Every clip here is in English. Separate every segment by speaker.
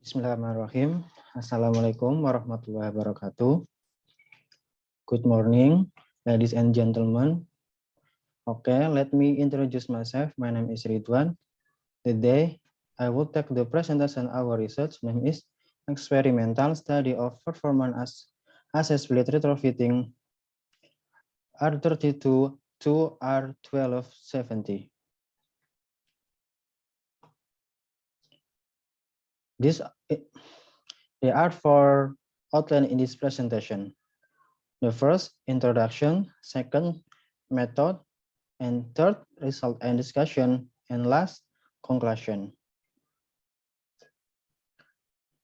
Speaker 1: Bismillahirrahmanirrahim. Assalamualaikum warahmatullahi wabarakatuh. Good morning, ladies and gentlemen. Okay, let me introduce myself. My name is Ridwan. Today, I will take the presentation. Our research name is Experimental Study of Performance Accessibility Retrofitting R32 to R1270. There are four outlines in this presentation. The first, introduction. Second, method. And third, result and discussion. And last, conclusion.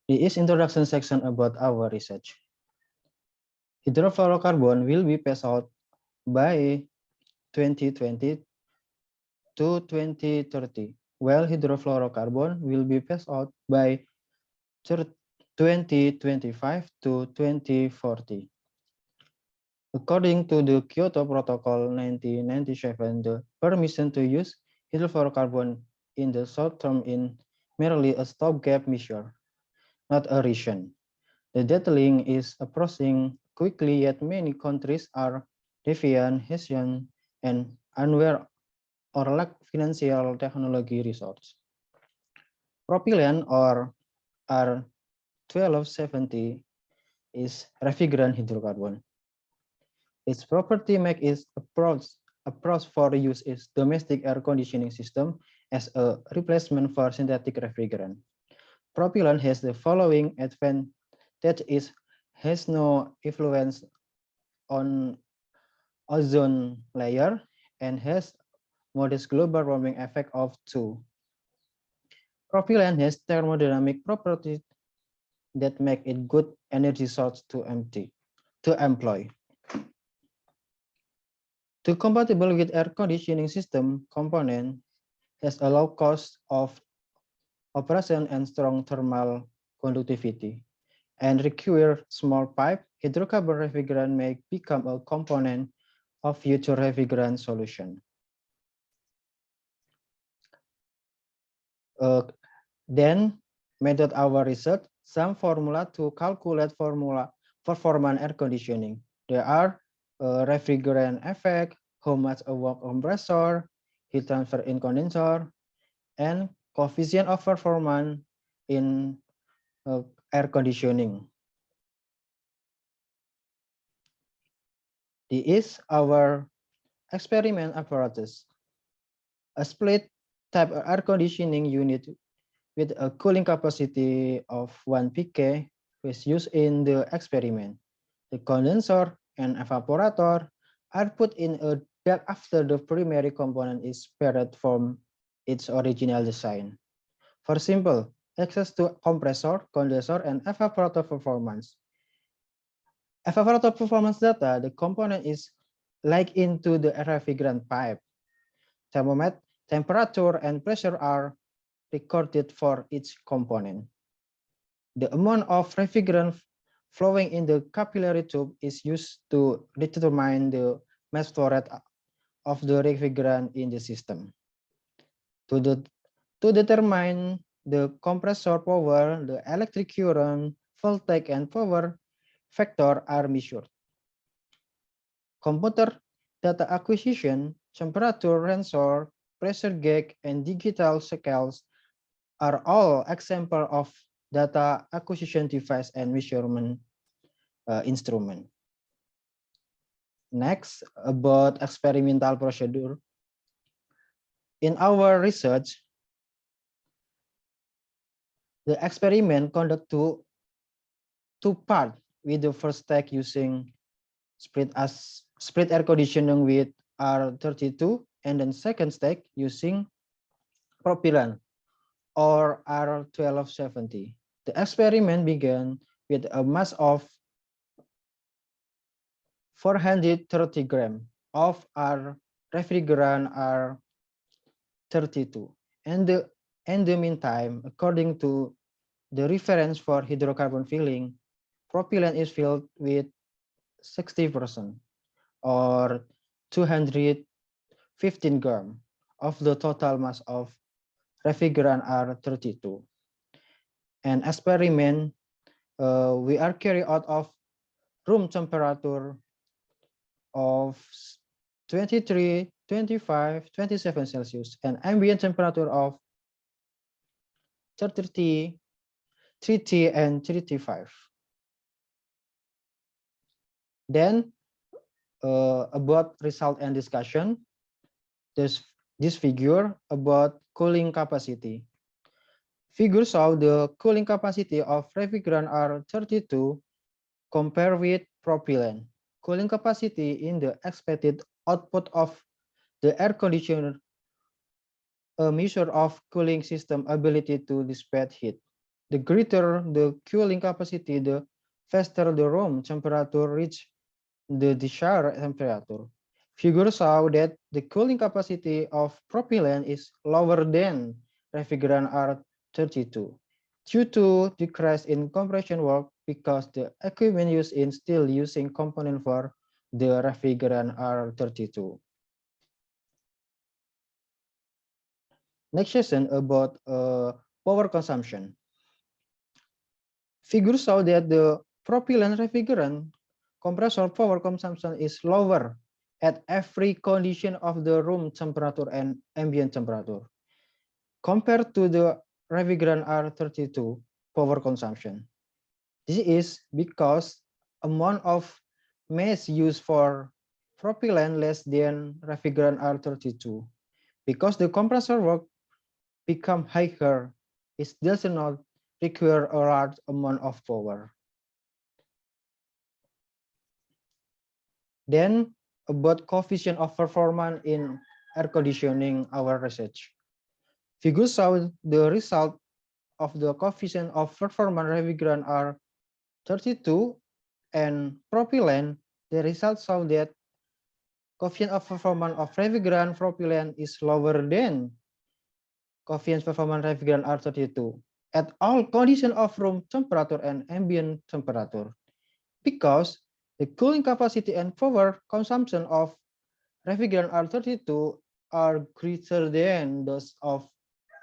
Speaker 1: This is introduction section about our research. Hydrofluorocarbon will be phased out by 2020 to 2030, while hydrofluorocarbon will be phased out by 2025 to 2040. According to the Kyoto Protocol 1997, the permission to use hydrofluorocarbon in the short term is merely a stopgap measure, not a reason. The deadline is approaching quickly, yet many countries are defiant, hesitant, and unaware or lack financial technology resources. Propylene or R1270 is refrigerant hydrocarbon. Its property make its approach for use is domestic air conditioning system as a replacement for synthetic refrigerant. Propylene has the following advantage: it has no influence on ozone layer and has modest global warming effect of 2. Propylene has thermodynamic properties that make it good energy source to employ. To compatible with air conditioning system component has a low cost of operation and strong thermal conductivity, and require small pipe. Hydrocarbon refrigerant may become a component of future refrigerant solution. Then, method our research, some formula to calculate performance air conditioning. There are refrigerant effect, how much a work compressor, heat transfer in condenser, and coefficient of performance in air conditioning. This is our experiment apparatus. A split type air conditioning unit with a cooling capacity of 1 pk was used in the experiment. The condenser and evaporator are put in a duct after the primary component is spared from its original design. For simple access to compressor, condenser, and evaporator performance. Evaporator performance data, the component is like into the refrigerant pipe. Thermometer, temperature, and pressure are recorded for each component. The amount of refrigerant flowing in the capillary tube is used to determine the mass flow rate of the refrigerant in the system. To determine the compressor power, the electric current, voltage, and power factor are measured. Computer data acquisition, temperature sensor, pressure gauge, and digital scales are all examples of data acquisition device and measurement instrument. Next, about experimental procedure. In our research, the experiment conduct two parts, with the first step using split air conditioning with R32, and then second step using propylene or R1270. The experiment began with a mass of 430 grams of refrigerant R32. And in the meantime, according to the reference for hydrocarbon filling, propylene is filled with 60% or 215 grams of the total mass of refrigerant R32. and experiment we are carried out of room temperature of 23, 25, 27 Celsius and ambient temperature of 30, 30 and 35. Then about result and discussion, this figure about cooling capacity. Figure show the cooling capacity of refrigerant R32 compared with propylene. Cooling capacity in the expected output of the air conditioner, a measure of cooling system ability to dissipate heat. The greater the cooling capacity, the faster the room temperature reach the desired temperature. Figure show that the cooling capacity of propylene is lower than refrigerant R32 due to decrease in compression work because the equipment used in still using component for the refrigerant R32. Next session about power consumption. Figures show that the propylene refrigerant compressor power consumption is lower at every condition of the room temperature and ambient temperature compared to the refrigerant R32 power consumption. This is because amount of mass used for propylene less than refrigerant R32. Because the compressor work become higher, it does not require a large amount of power. Then about coefficient of performance in air conditioning, our research. Figures show the result of the coefficient of performance refrigerant R32 and propylene. The results show that coefficient of performance of refrigerant propylene is lower than coefficient performance refrigerant R32 at all conditions of room temperature and ambient temperature, because the cooling capacity and power consumption of refrigerant R32 are greater than those of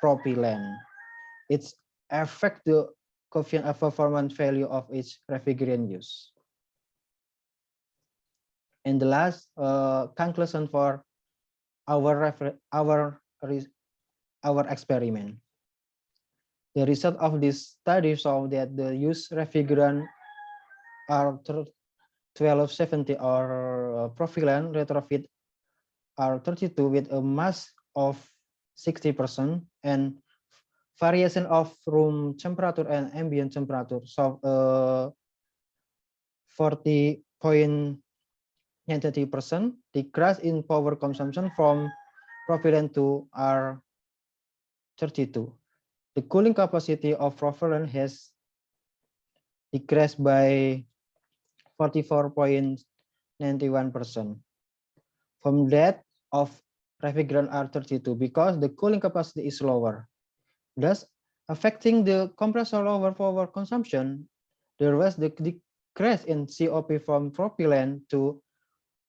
Speaker 1: propylene. It affects the coefficient of performance value of each refrigerant use. And the last conclusion for our experiment. The result of this study show that the used refrigerant R1270 or propylene retrofit R32 with a mass of 60% and variation of room temperature and ambient temperature. So 40.90% decrease in power consumption from propylene to R32. The cooling capacity of propylene has decreased by 44.91% from that of refrigerant R32 because the cooling capacity is lower, thus affecting the compressor lower power consumption. There was the decrease in COP from propylene to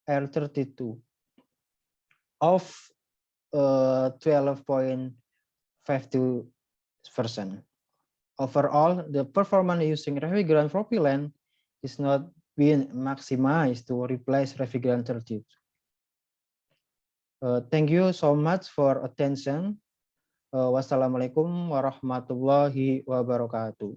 Speaker 1: R32 of 12.52%. Overall, the performance using refrigerant propylene is not being maximized to replace refrigerant 32. Thank you so much for attention. Wassalamualaikum warahmatullahi wabarakatuh.